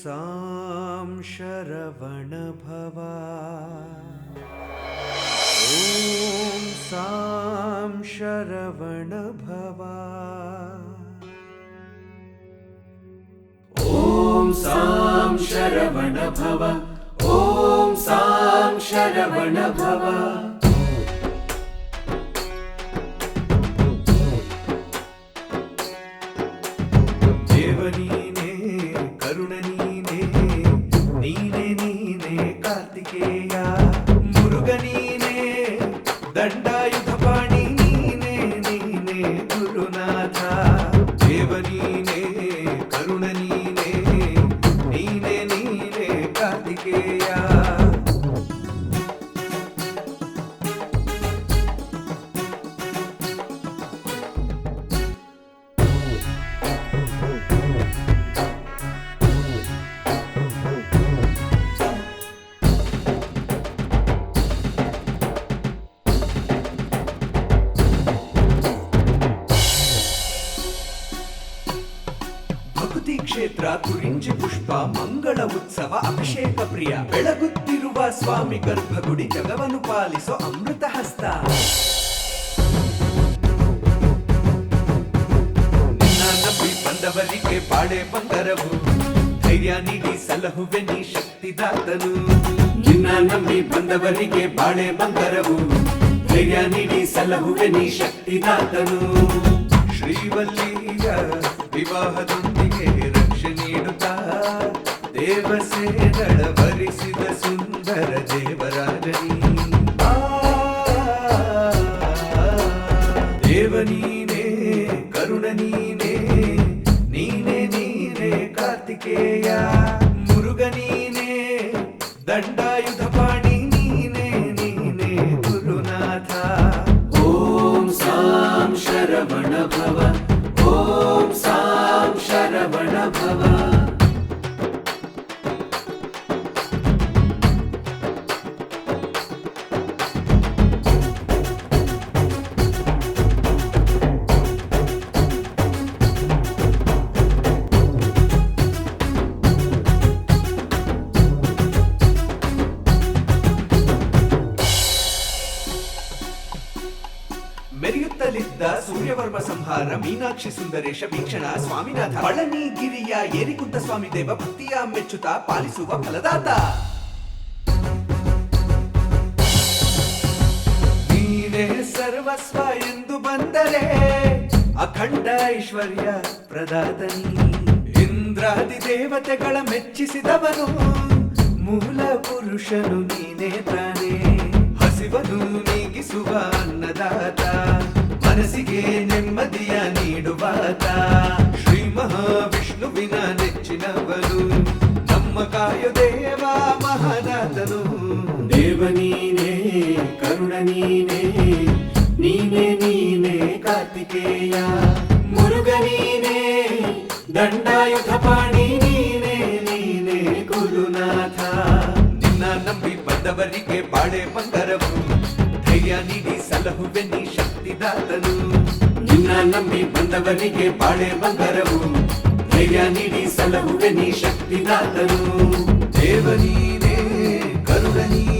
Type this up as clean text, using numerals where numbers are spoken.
ಸಾಂ ಶರವಣ ಭವ ಓಂ ಸಾಂ ಶರವಣ ಭವ ಓಂ ಸಾಂ ಶರವಣ ಭವ ಓಂ ಸಾಂ ಶರವಣ ಭವ ದೇವನೀನೇ ಕರುಣ ನೀನೇ ನೀನೇ ನೀನೇ ಕಾರ್ತಿಕೇಯ ಮುರುಗ ನೀನೇ ದಂಡಾಯುಧ ಪಾಣಿ ನೀನೇ ನೀನೇ ಗುರುನಾಥ ದೇವನೀನೇ ಕರುಣ ನೀನೇ ನೀನೇ ನೀನೇ ಕಾರ್ತಿಕೇಯ ಭಕ್ತಿ ಕ್ಷೇತ್ರ ಕುರಿಂಜಿ ಪುಷ್ಪ ಮಂಗಳ ಉತ್ಸವ ಅಭಿಷೇಕ ಪ್ರಿಯ ಬೆಳಗುತ್ತಿರುವ ಸ್ವಾಮಿ ಗರ್ಭಗುಡಿ ಜಗವನ್ನು ಪಾಲಿಸೋ ಅಮೃತ ಹಸ್ತ ನಿನ್ನ ನಂಬಿ ಬಂದವರಿಗೆ ಬಾಳೆ ಬಂದರವು ಧೈರ್ಯ ನೀಡಿ ಸಲಹುವೆ ನೀ ಶಕ್ತಿದಾತನು ನಿನ್ನ ನಂಬಿ ಬಂದವರಿಗೆ ಬಾಳೆ ಬಂದರವು ಧೈರ್ಯ ನೀಡಿ ಸಲಹುವೆ ನೀ ಶಕ್ತಿದಾತನು ಶ್ರೀವಲ್ಲಿಯ ವಿವಾಹದೊಂದಿಗೆ ರಕ್ಷೆ ನೀಡುತ್ತಾ ದೇವಸೇನಳ ಭರಿಸಿದ ಸುಂದರ ದೇವರಾಜನಿ ದೇವನೀನೇ ಕರುಣ ನೀನೇ ನೀನೇ ನೀನೇ ಕಾರ್ತಿಕೇಯ ಮುರುಗ ನೀನೇ ದಂಡಾಯುಧ ಪಾಣಿ ನೀನೇ ನೀನೇ ಗುರುನಾಥ ಓಂ ಸಾಂ ಶರವಣ ಭವ ಓಂ ಸಾಂ ಶರವಣ ಭವ ಮೆರೆಯುತ್ತಲಿದ್ದ ಸೂರ್ಯವರ್ಮ ಸಂಹಾರ ಮೀನಾಕ್ಷಿ ಸುಂದರೇಶ ವೀಕ್ಷಣ ಸ್ವಾಮಿನಾಥ ಪಳನಿಗಿರಿಯ ಏರಿಕುಂತ ಸ್ವಾಮಿ ದೇವ ಭಕ್ತಿಯ ಮೆಚ್ಚುತ್ತಾ ಪಾಲಿಸುವ ಫಲದಾತ ನೀನೇ ಸರ್ವಸ್ವ ಎಂದು ಬಂದರೆ ಅಖಂಡ ಐಶ್ವರ್ಯ ಪ್ರದಾತನಿ ಇಂದ್ರಾದಿ ದೇವತೆಗಳ ಮೆಚ್ಚಿಸಿದವನು ಮೂಲ ಪುರುಷನು ನೀನೇ ತಾನೇ ಹಸಿವನು ನೀಗಿಸುವ ಅನ್ನದಾತ ಮನಸ್ಸಿಗೆ ನೆಮ್ಮದಿಯ ನೀಡುವಾತ ಶ್ರೀ ಮಹಾವಿಷ್ಣುವಿನ ನೆಚ್ಚಿನವನು ನಮ್ಮ ಕಾಯೋ ದೇವ ಮಹಾದಾತನು ದೇವನೀನೇ ಕರುಣ ನೀನೇ ನೀನೇ ನೀನೇ ಕಾರ್ತಿಕೇಯ ಮುರುಗ ನೀನೇ ದಂಡಾಯುಧ ಪಾಣಿ ನೀನೇ ನೀನೇ ಗುರುನಾಥ ನಿನ್ನ ನಂಬಿ ಬಂದವರಿಗೆ ಬಾಳೆ ಬಂದರವು ಧೈರ್ಯ ನೀಡಿ ಸಲಹುವೆ ನೀ ಶಕ್ತಿದಾತನು ನಿನ್ನ ನಂಬಿ ಬಂದವರಿಗೆ ಬಾಳೆ ಬಂದರವು ಧೈರ್ಯ ನೀಡಿ ಸಲಹುವೆ ನೀ ಶಕ್ತಿದಾತನು ದೇವನೀನೇ ಕರುಣ ನೀನೇ